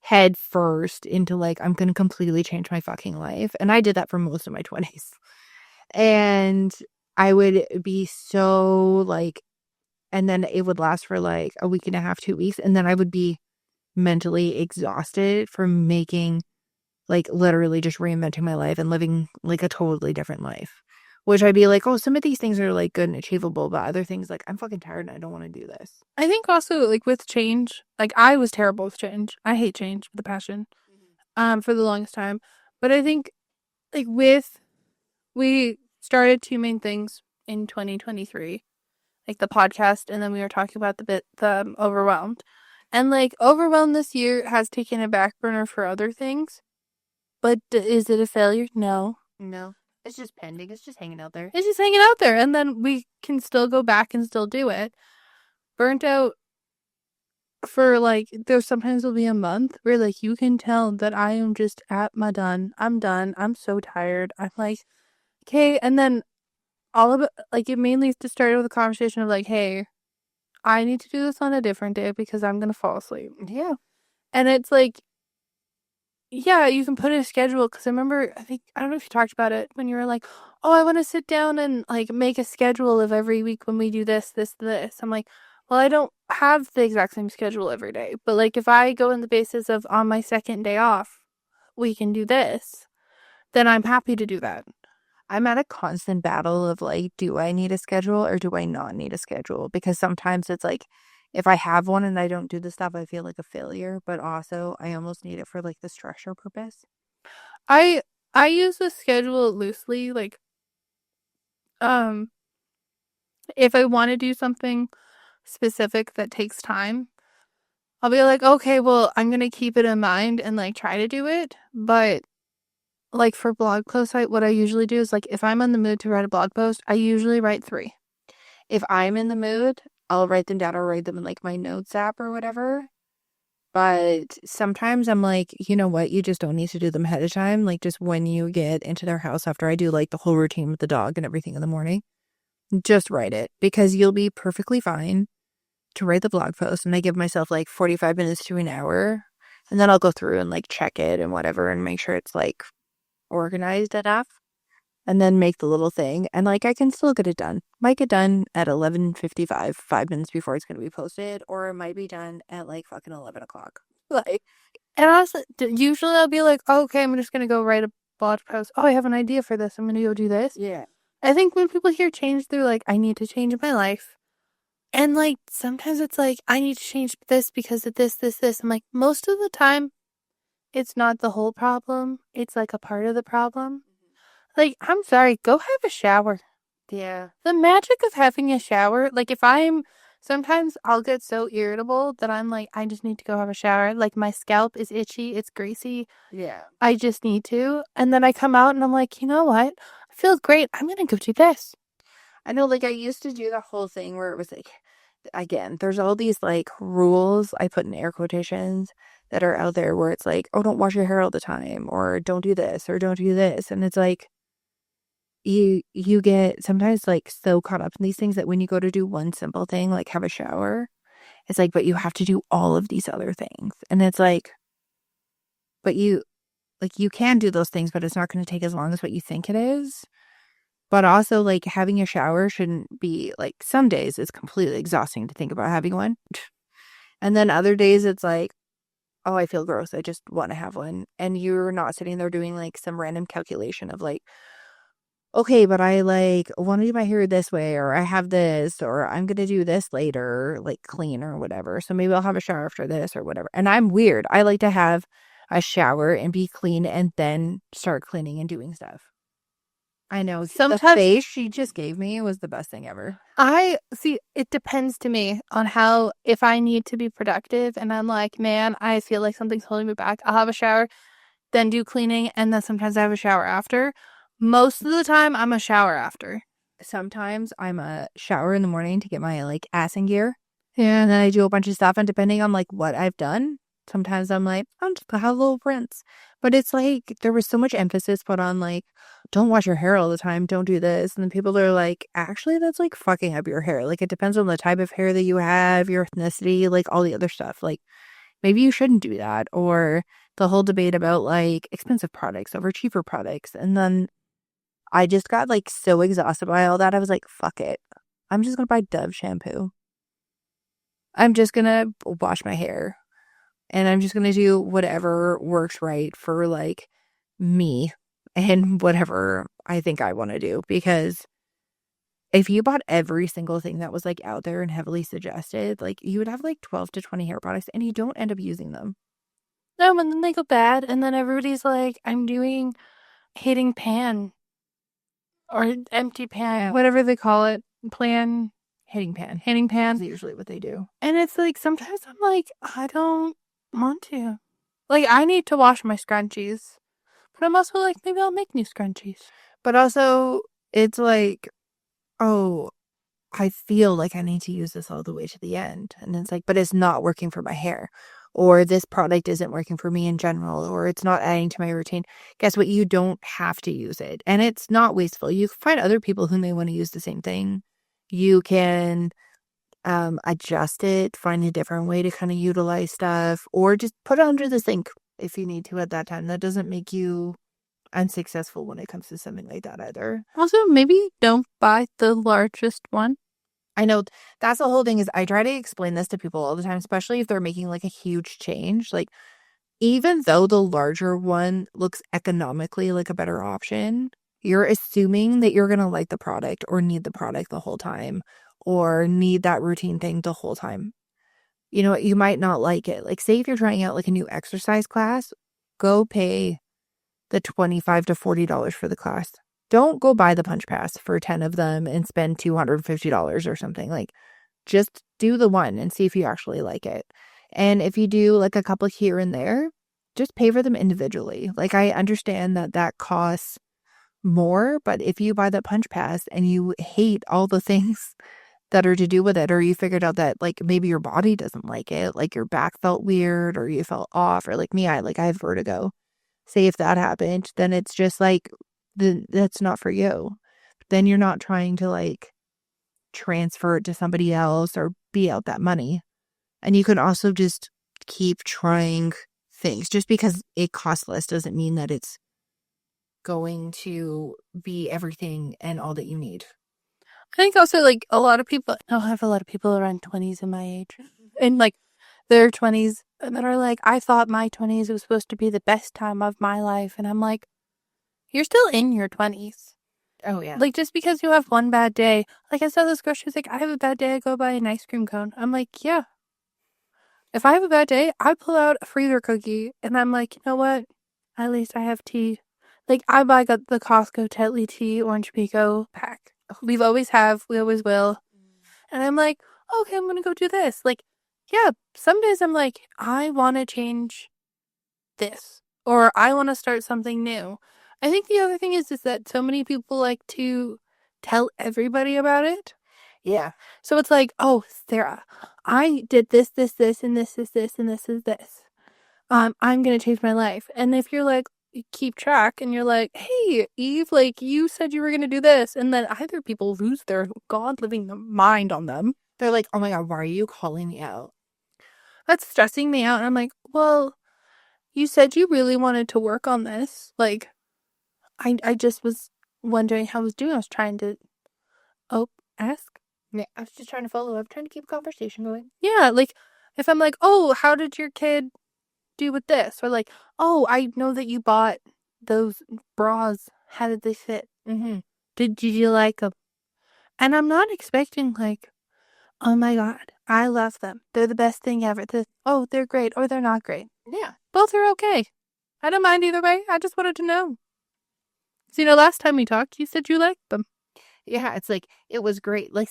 head first into like, I'm going to completely change my fucking life. And I did that for most of my 20s. And I would be so like, and then it would last for like a week and a half, 2 weeks. And then I would be mentally exhausted from making, like, literally just reinventing my life and living like a totally different life. Which I'd be like, oh, some of these things are like good and achievable, but other things like, I'm fucking tired and I don't want to do this. I think also, like, with change, like, I was terrible with change. I hate change with a passion. For the longest time. But I think, like, we started two main things in 2023, like the podcast, and then we were talking about the overwhelmed. And like, overwhelmed this year has taken a back burner for other things. But is it a failure? No. No, it's just pending. It's just hanging out there. It's just hanging out there, and then we can still go back and still do it. Burnt out for like, there's sometimes will be a month where like you can tell that I am just at my done. I'm done. I'm so tired. I'm like, okay, and then all of it, like, it mainly just started with a conversation of like, hey, I need to do this on a different day because I'm gonna fall asleep. Yeah. And it's like, yeah, you can put in a schedule, because I remember, I don't know if you talked about it when you were like, oh, I want to sit down and like make a schedule of every week when we do this, this, this. I'm like, well, I don't have the exact same schedule every day, but like, if I go on the basis of on my second day off, we can do this, then I'm happy to do that. I'm at a constant battle of like, do I need a schedule or do I not need a schedule? Because sometimes it's like, if I have one and I don't do the stuff, I feel like a failure. But also, I almost need it for like the structure purpose. I I use the schedule loosely, like, um if I want to do something specific that takes time, I'll be like, okay, well, I'm gonna keep it in mind and like try to do it. But like, for blog posts, what I usually do is like, if I'm in the mood to write a blog post, I usually write 3. If I'm in the mood, I'll write them down or write them in like my notes app or whatever. But sometimes I'm like, you know what? You just don't need to do them ahead of time. Like, just when you get into their house after I do like the whole routine with the dog and everything in the morning, just write it because you'll be perfectly fine to write the blog post. And I give myself like 45 minutes to an hour. And then I'll go through and like check it and whatever and make sure it's like organized enough. And then make the little thing. And like I can still get it done. Might get done at 11:55, 5 minutes before it's going to be posted, or it might be done at like fucking 11 o'clock. Like, And also, usually I'll be like, oh, okay, I'm just gonna go write a blog post. Oh, I have an idea for this. I'm gonna go do this. yeah. I think when people hear change, they're like, I need to change my life. And like sometimes it's like, I need to change this because of this, this, this. I'm like, most of the time, it's not the whole problem. It's like a part of the problem. Like, I'm sorry, go have a shower. Yeah. The magic of having a shower, like sometimes I'll get so irritable that I'm like, I just need to go have a shower. Like my scalp is itchy, it's greasy. Yeah. I just need to. And then I come out and I'm like, you know what? I feel great. I'm gonna go do this. I know, like, I used to do the whole thing where it was like, again, there's all these like rules I put in air quotations that are out there where it's like, oh, don't wash your hair all the time, or don't do this, or don't do this. And it's like, you get sometimes like so caught up in these things that when you go to do one simple thing, like have a shower, it's like, but you have to do all of these other things. And it's like, but you can do those things, but it's not going to take as long as what you think it is. But also, like, having a shower shouldn't be like some days it's completely exhausting to think about having one. And then other days it's like, oh, I feel gross. I just want to have one. And you're not sitting there doing like some random calculation of like, okay, but I like want to do my hair this way, or I have this, or I'm going to do this later, like clean or whatever. So maybe I'll have a shower after this or whatever. And I'm weird. I like to have a shower and be clean and then start cleaning and doing stuff. I know. The Sometimes face she just gave me was the best thing ever. I see it depends to me on how if I need to be productive and I'm like, man, I feel like something's holding me back. I'll have a shower, then do cleaning, and then sometimes I have a shower after. Most of the time I'm a shower after. Sometimes I'm a shower in the morning to get my like ass in gear. Yeah, and then I do a bunch of stuff. And depending on like what I've done, sometimes I'm like, I'm just gonna have a little rinse. But it's like there was so much emphasis put on like, don't wash your hair all the time, don't do this. And then people are like, actually, that's like fucking up your hair. Like it depends on the type of hair that you have, your ethnicity, like all the other stuff. Like maybe you shouldn't do that. Or the whole debate about like expensive products over cheaper products. And then I just got like so exhausted by all that. I was like, fuck it. I'm just gonna buy Dove shampoo. I'm just gonna wash my hair. And I'm just gonna do whatever works right for like me and whatever I think I want to do. Because if you bought every single thing that was like out there and heavily suggested, like you would have like 12 to 20 hair products and you don't end up using them. No, and then they go bad, and then everybody's like, I'm doing hitting pan or empty pan, whatever they call it, plan, Hitting pan hitting pan. is usually what they do. And it's like, sometimes I'm like, I don't want to. Like, I need to wash my scrunchies. But I'm also like, maybe I'll make new scrunchies. But also, it's like, oh, I feel like I need to use this all the way to the end. And it's like, but it's not working for my hair. Or this product isn't working for me in general. Or it's not adding to my routine. Guess what? You don't have to use it. And it's not wasteful. You can find other people who may want to use the same thing. You can adjust it, find a different way to kind of utilize stuff. Or just put it under the sink if you need to at that time. That doesn't make you unsuccessful when it comes to something like that either. Also, maybe don't buy the largest one. I know that's the whole thing is I try to explain this to people all the time, especially if they're making like a huge change. Like, even though the larger one looks economically like a better option, you're assuming that you're going to like the product or need the product the whole time or need that routine thing the whole time. You know, you might not like it. Like, say if you're trying out like a new exercise class, go pay the $25 to $40 for the class. Don't go buy the punch pass for 10 of them and spend $250 or something. Like, just do the one and see if you actually like it. And if you do like a couple here and there, just pay for them individually. Like, I understand that that costs more, but if you buy the punch pass and you hate all the things that are to do with it, or you figured out that like maybe your body doesn't like it, like your back felt weird or you felt off, or like me, I have vertigo. Say if that happened, then it's just like that's not for you. Then you're not trying to like transfer it to somebody else or be out that money. And you can also just keep trying things. Just because it costs less doesn't mean that it's going to be everything and all that you need. I think also like a lot of people, I have a lot of people around 20s in my age, in like their 20s that are like, I thought my 20s was supposed to be the best time of my life. And I'm like, you're still in your 20s. Oh, yeah. Like, just because you have one bad day, like I saw this girl, she was like, I have a bad day, I go buy an ice cream cone. I'm like, yeah. If I have a bad day, I pull out a freezer cookie and I'm like, you know what? At least I have tea. Like, I buy the Costco Tetley tea orange pico pack. We've always have, we always will. And I'm like, okay, I'm gonna go do this. Like, yeah, some days I'm like, I want to change this, or I want to start something new. I think the other thing is that so many people like to tell everybody about it. Yeah. So it's like, oh, Sarah, I did this, this, this, and this is this, and this is this. I'm gonna change my life. And if you're like, you keep track, and you're like, hey, Eve, like you said you were gonna do this, and then either people lose their god living mind on them. They're like, oh my God, why are you calling me out? That's stressing me out. And I'm like, well, you said you really wanted to work on this. Like, I just was wondering how I was doing. I was trying to, ask. Yeah, I was just trying to follow up, trying to keep a conversation going. Yeah, like, if I'm like, oh, how did your kid do with this? Or like, oh, I know that you bought those bras. How did they fit? Mm-hmm. Did you like them? And I'm not expecting like, oh my God, I love them. They're the best thing ever. Oh, they're great or they're not great. Yeah. Both are okay. I don't mind either way. I just wanted to know. So, last time we talked, you said you liked them. Yeah, it's like, it was great. Like,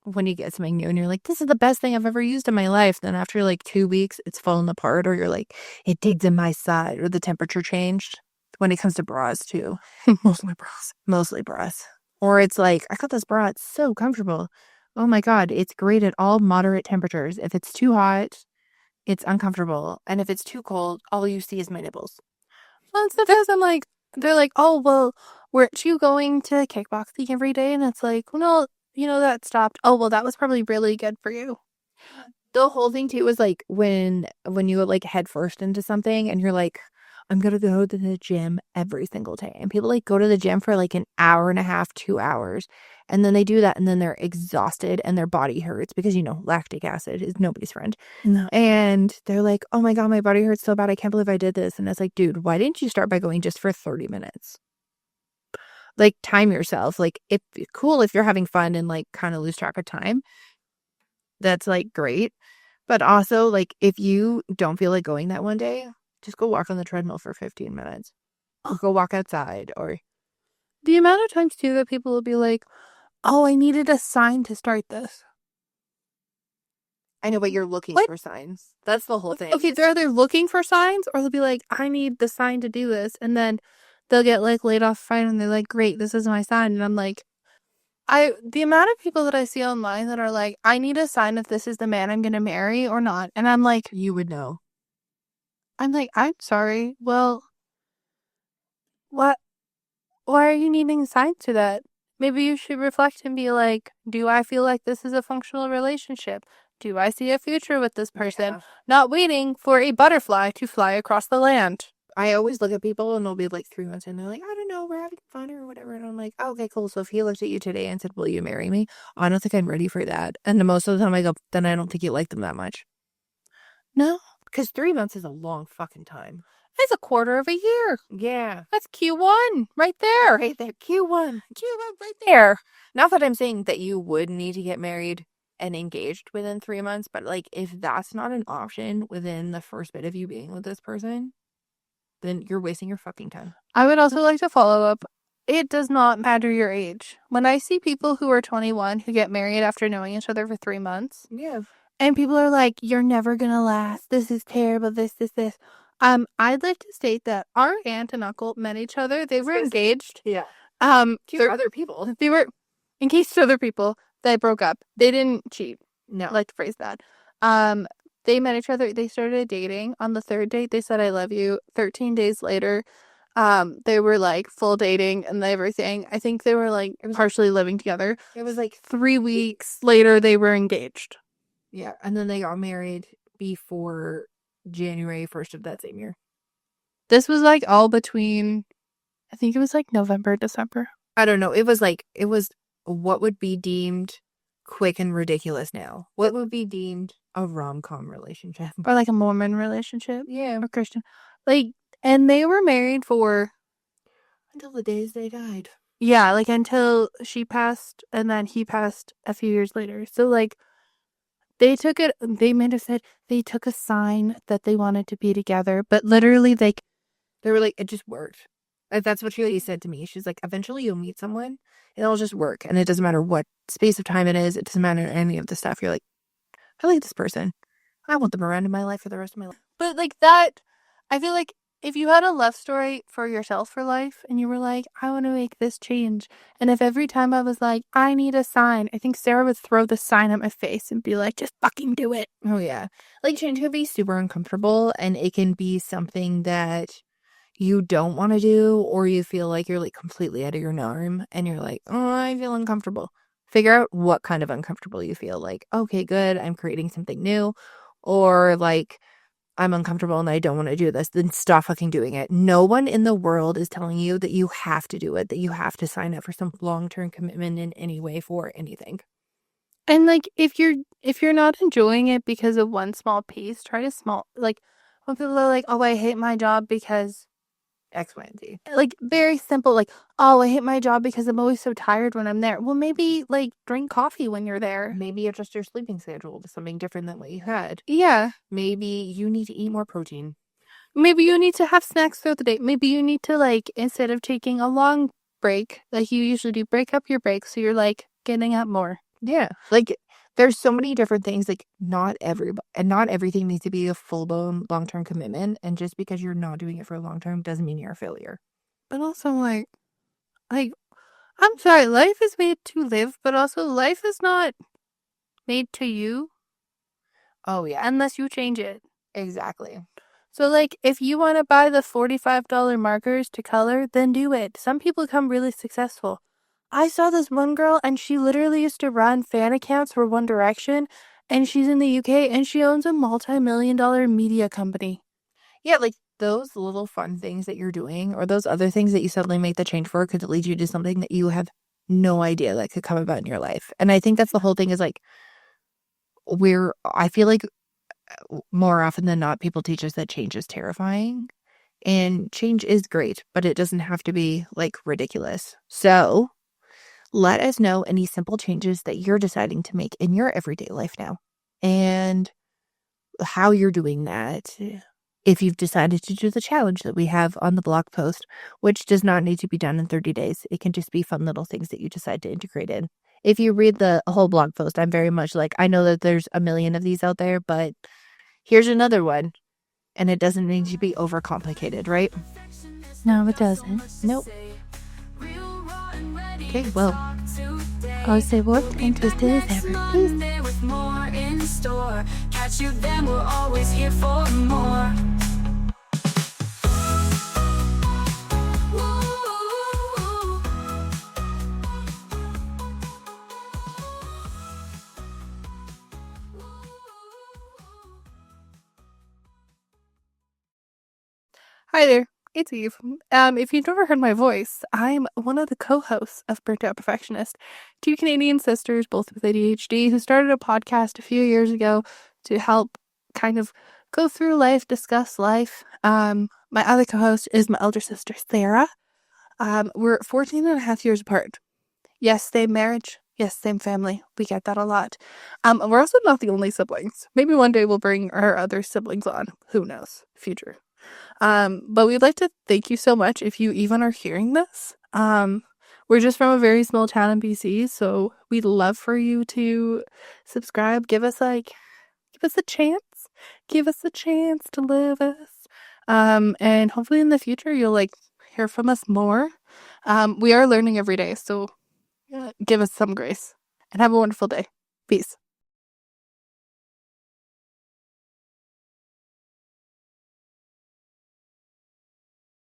when you get something new and you're like, this is the best thing I've ever used in my life. Then after like 2 weeks, it's fallen apart, or you're like, it digs in my side, or the temperature changed. When it comes to bras, too. Mostly bras. Mostly bras. Or it's like, I got this bra. It's so comfortable. Oh my God. It's great at all moderate temperatures. If it's too hot, it's uncomfortable. And if it's too cold, all you see is my nipples. Well, sometimes I'm like, they're like, oh, well, weren't you going to kickboxing every day? And it's like, well, no, that stopped. Oh, well, that was probably really good for you. The whole thing too was like when you like head first into something and you're like, I'm gonna go to the gym every single day. And people like go to the gym for like an hour and a half, 2 hours. And then they do that and then they're exhausted and their body hurts because, lactic acid is nobody's friend. No. And they're like, oh my God, my body hurts so bad. I can't believe I did this. And it's like, dude, why didn't you start by going just for 30 minutes? Like, time yourself. Like, if cool if you're having fun and like kind of lose track of time. That's like great. But also, like, if you don't feel like going that one day, just go walk on the treadmill for 15 minutes. Or go walk outside. Or The amount of times, too, that people will be like, oh, I needed a sign to start this. I know, but you're looking What? for signs. That's the whole thing. Okay, they're either looking for signs or they'll be like, I need the sign to do this. And then they'll get like laid off Friday and they're like, great, this is my sign. And I'm like, the amount of people that I see online that are like, I need a sign if this is the man I'm going to marry or not. And I'm like, You would know. I'm sorry. Well, what? Why are you needing signs to that? Maybe you should reflect and be like, do I feel like this is a functional relationship? Do I see a future with this person? Yeah. Not waiting for a butterfly to fly across the land. I always look at people and they'll be like 3 months in. They're like, I don't know, we're having fun or whatever. And I'm like, oh, okay, cool. So if he looked at you today and said, will you marry me? I don't think I'm ready for that. And most of the time I go, then I don't think you like them that much. No, Because 3 months is a long fucking time. it's a quarter of a year. Yeah. That's Q1 right there. Right there. Q1. Q1 right there. Not that I'm saying that you would need to get married and engaged within 3 months, but like if that's not an option within the first bit of you being with this person, then you're wasting your fucking time. I would also like to follow up. It does not matter your age. When I see people who are 21 who get married after knowing each other for 3 months, Yeah. and people are like, you're never gonna last. This is terrible. This. I'd like to state that our aunt and uncle met each other. They were engaged. Yeah. To To other people. They were engaged to other people. They broke up. They didn't cheat. No. I like to phrase that. They met each other. They started dating. On the third date, they said, "I love you." 13 days later, they were like full dating and everything. I think they were like partially living together. It was like 3 weeks later, they were engaged. Yeah, and then they got married before January 1st of that same year. This was like all between, I think it was like November, December. I don't know. It was what would be deemed quick and ridiculous now. What would be deemed a rom-com relationship? Or like a Mormon relationship. Yeah. Or Christian. Like, and they were married for, Until the days they died. yeah, like until she passed and then he passed a few years later. So like they may have said they took a sign that they wanted to be together, but literally they were like, it just worked. That's what she said to me. She's like, eventually you'll meet someone, it'll just work. And it doesn't matter what space of time it is. It doesn't matter any of the stuff. You're like, I like this person. I want them around in my life for the rest of my life. But like that, I feel like if you had a love story for yourself for life and you were like, I want to make this change. And if every time I was like, I need a sign, I think Sarah would throw the sign at my face and be like, just fucking do it. Oh, yeah. Like, change can be super uncomfortable, and it can be something that you don't want to do, or you feel like you're like completely out of your norm and you're like, oh, I feel uncomfortable. Figure out what kind of uncomfortable you feel. Like, okay, good, I'm creating something new. Or like, I'm uncomfortable and I don't want to do this. Then stop fucking doing it. No one in the world is telling you that you have to do it, that you have to sign up for some long-term commitment in any way for anything. And like if you're not enjoying it because of one small piece, try to small like when people are like, oh, I hate my job because X, Y, and Z. like very simple, like, oh, I hate my job because I'm always so tired when I'm there. Well, maybe like drink coffee when you're there. Maybe adjust your sleeping schedule to something different than what you had. Yeah. Maybe you need to eat more protein. Maybe you need to have snacks throughout the day. Maybe you need to like, instead of taking a long break like you usually do, break up your break so you're like getting up more. Yeah. Like, there's so many different things. Like, not everything needs to be a full-blown long-term commitment. And just because you're not doing it for a long term doesn't mean you're a failure. But also like I'm sorry, life is made to live, but also life is not made to you. Oh, yeah. Unless you change it. Exactly. So, like, if you want to buy the $45 markers to color, then do it. Some people become really successful. I saw this one girl, and she literally used to run fan accounts for One Direction, and she's in the UK, and she owns a multi-million-dollar media company. Yeah, like, those little fun things that you're doing, or those other things that you suddenly make the change for, could lead you to something that you have no idea that could come about in your life. And I think that's the whole thing, is like, I feel like more often than not, people teach us that change is terrifying. And change is great, but it doesn't have to be like ridiculous. So let us know any simple changes that you're deciding to make in your everyday life now, and how you're doing that. If you've decided to do the challenge that we have on the blog post, which does not need to be done in 30 days. It can just be fun little things that you decide to integrate in. If you read the whole blog post, I'm very much like, I know that there's a million of these out there, but here's another one. And it doesn't need to be overcomplicated, right? No, it doesn't. Nope. Okay, well, I'll say what interested as ever. Peace. With more in store. Catch you then, we're always here for more. Hi there, it's Eve. If you've never heard my voice, I'm one of the co-hosts of Burnt Out Perfectionist, two Canadian sisters, both with ADHD, who started a podcast a few years ago to help kind of go through life, discuss life. My other co-host is my elder sister, Sara. We're 14 and a half years apart. Yes, same marriage. Yes, same family. We get that a lot. We're also not the only siblings. Maybe one day we'll bring our other siblings on. Who knows? Future. But we'd like to thank you so much if you even are hearing this. We're just from a very small town in BC, so we'd love for you to subscribe. Give us a chance. Give us a chance to live us. And hopefully in the future you'll hear from us more. We are learning every day, so give us some grace. and have a wonderful day. Peace.